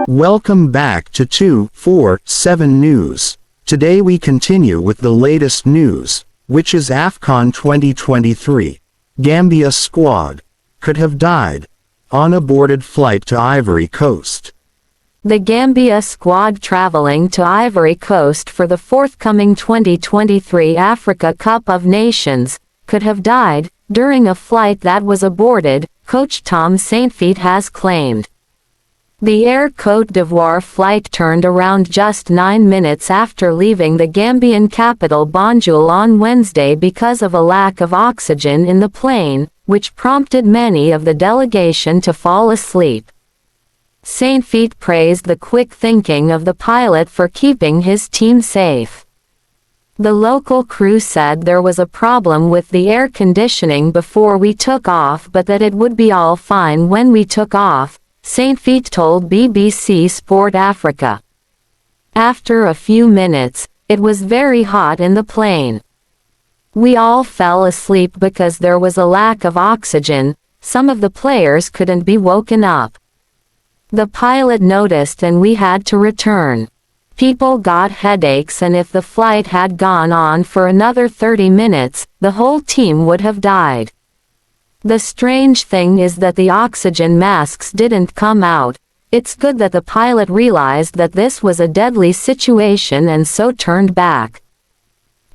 Welcome back to 247 News. Today we continue with the latest news, which is Afcon 2023. Gambia squad could have died on aborted flight to Ivory Coast. The Gambia squad traveling to Ivory Coast for the forthcoming 2023 Africa Cup of Nations could have died during a flight that was aborted, coach Tom Saintfiet has claimed. The Air Cote d'Ivoire flight turned around just 9 minutes after leaving the Gambian capital Banjul on Wednesday because of a lack of oxygen in the plane, which prompted many of the delegation to fall asleep. Saintfiet praised the quick thinking of the pilot for keeping his team safe. The local crew said there was a problem with the air conditioning before we took off, but that it would be all fine when we took off, Saintfiet told BBC Sport Africa. After a few minutes, it was very hot in the plane. We all fell asleep because there was a lack of oxygen. Some of the players couldn't be woken up. The pilot noticed and we had to return. People got headaches, and if the flight had gone on for another 30 minutes, the whole team would have died. The strange thing is that the oxygen masks didn't come out. It's good that the pilot realized that this was a deadly situation and so turned back.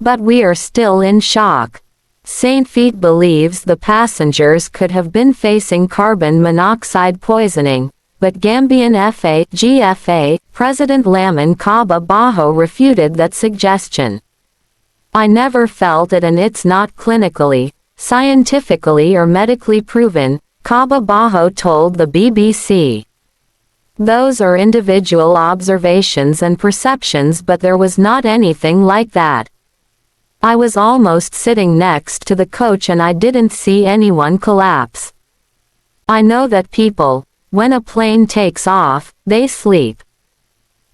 But we are still in shock. Saintfiet believes the passengers could have been facing carbon monoxide poisoning, but Gambian GFA President Lamin Kaba Baho refuted that suggestion. "I never felt it, and it's not clinically, scientifically or medically proven," Kaba Baho told the BBC. "Those are individual observations and perceptions, but there was not anything like that. I was almost sitting next to the coach and I didn't see anyone collapse. I know that people, when a plane takes off, they sleep.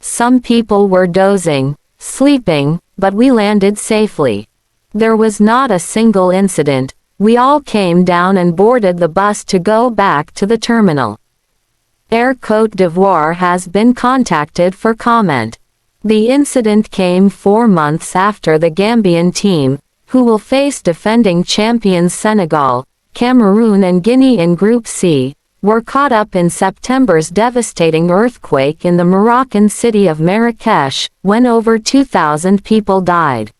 Some people were dozing, sleeping, but we landed safely. There was not a single incident. We all came down and boarded the bus to go back to the terminal." Air Cote d'Ivoire has been contacted for comment. The incident came 4 months after the Gambian team, who will face defending champions Senegal, Cameroon and Guinea in Group C, were caught up in September's devastating earthquake in the Moroccan city of Marrakesh, when over 2,000 people died.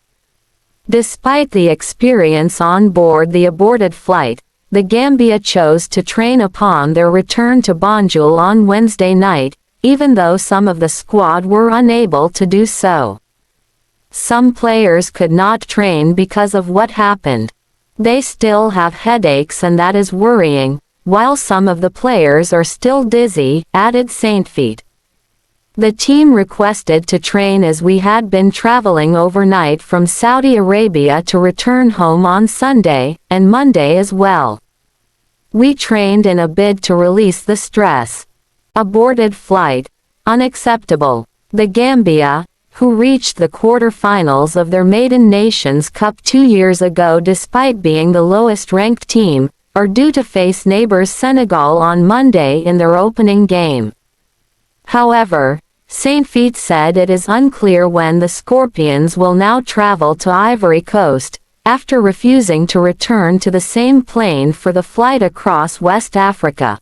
Despite the experience on board the aborted flight, the Gambia chose to train upon their return to Banjul on Wednesday night, even though some of the squad were unable to do so. Some players could not train because of what happened. They still have headaches and that is worrying, while some of the players are still dizzy, added Saintfiet. The team requested to train as we had been traveling overnight from Saudi Arabia to return home on Sunday, and Monday as well. We trained in a bid to release the stress. Aborted flight. Unacceptable. The Gambia, who reached the quarter-finals of their maiden Nations Cup 2 years ago despite being the lowest-ranked team, are due to face neighbors Senegal on Monday in their opening game. However, Saintfiet said it is unclear when the Scorpions will now travel to Ivory Coast, after refusing to return to the same plane for the flight across West Africa.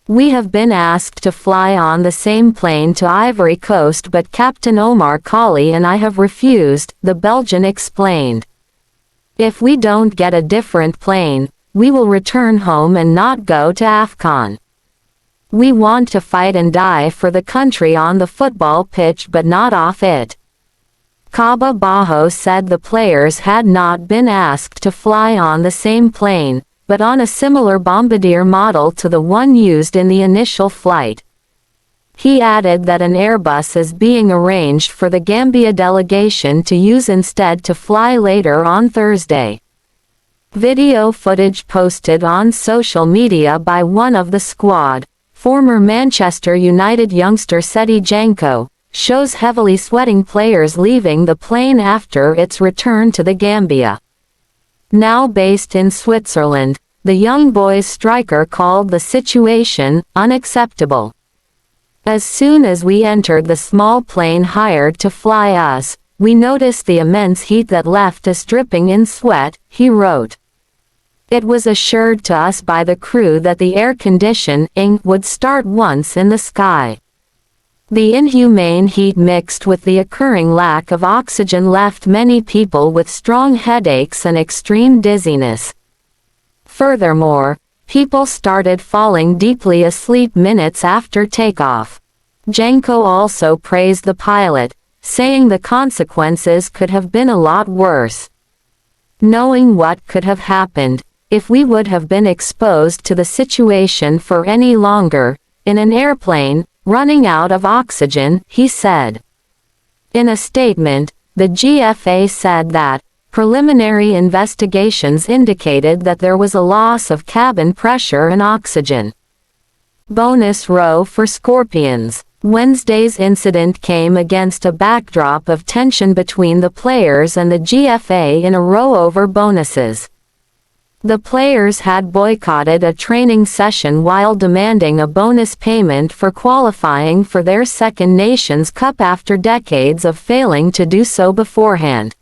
"We have been asked to fly on the same plane to Ivory Coast, but Captain Omar Colley and I have refused," the Belgian explained. "If we don't get a different plane, we will return home and not go to Afcon. We want to fight and die for the country on the football pitch but not off it." Kaba Baho said the players had not been asked to fly on the same plane, but on a similar bombardier model to the one used in the initial flight. He added that an Airbus is being arranged for the Gambia delegation to use instead to fly later on Thursday. Video footage posted on social media by one of the squad, former Manchester United youngster Seti Janko, shows heavily sweating players leaving the plane after its return to the Gambia. Now based in Switzerland, the young boys striker called the situation unacceptable. As soon as we entered the small plane hired to fly us, we noticed the immense heat that left us dripping in sweat, he wrote. It was assured to us by the crew that the air conditioning would start once in the sky. The inhumane heat mixed with the occurring lack of oxygen left many people with strong headaches and extreme dizziness. Furthermore, people started falling deeply asleep minutes after takeoff. Janko also praised the pilot, saying the consequences could have been a lot worse. Knowing what could have happened, if we would have been exposed to the situation for any longer, in an airplane, running out of oxygen, he said. In a statement, the GFA said that, preliminary investigations indicated that there was a loss of cabin pressure and oxygen. Bonus row for Scorpions. Wednesday's incident came against a backdrop of tension between the players and the GFA in a row over bonuses. The players had boycotted a training session while demanding a bonus payment for qualifying for their Second Nations Cup after decades of failing to do so beforehand.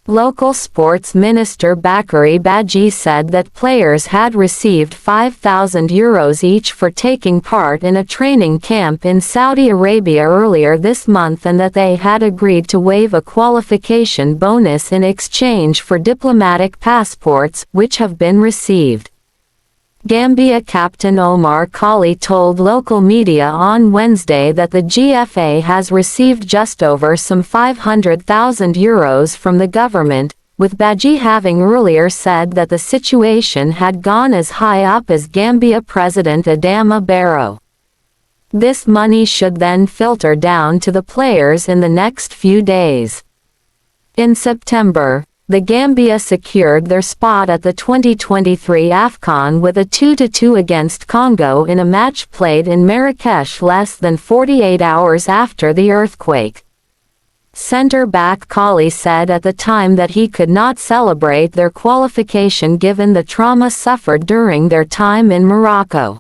Local sports minister Bakary Badji said that players had received €5,000 each for taking part in a training camp in Saudi Arabia earlier this month and that they had agreed to waive a qualification bonus in exchange for diplomatic passports, which have been received. Gambia captain Omar Colley told local media on Wednesday that the GFA has received just over some €500,000 from the government, with Badji having earlier said that the situation had gone as high up as Gambia President Adama Barrow. This money should then filter down to the players in the next few days. In September, the Gambia secured their spot at the 2023 Afcon with a 2-2 against Congo in a match played in Marrakesh less than 48 hours after the earthquake. Centre-back Colley said at the time that he could not celebrate their qualification given the trauma suffered during their time in Morocco.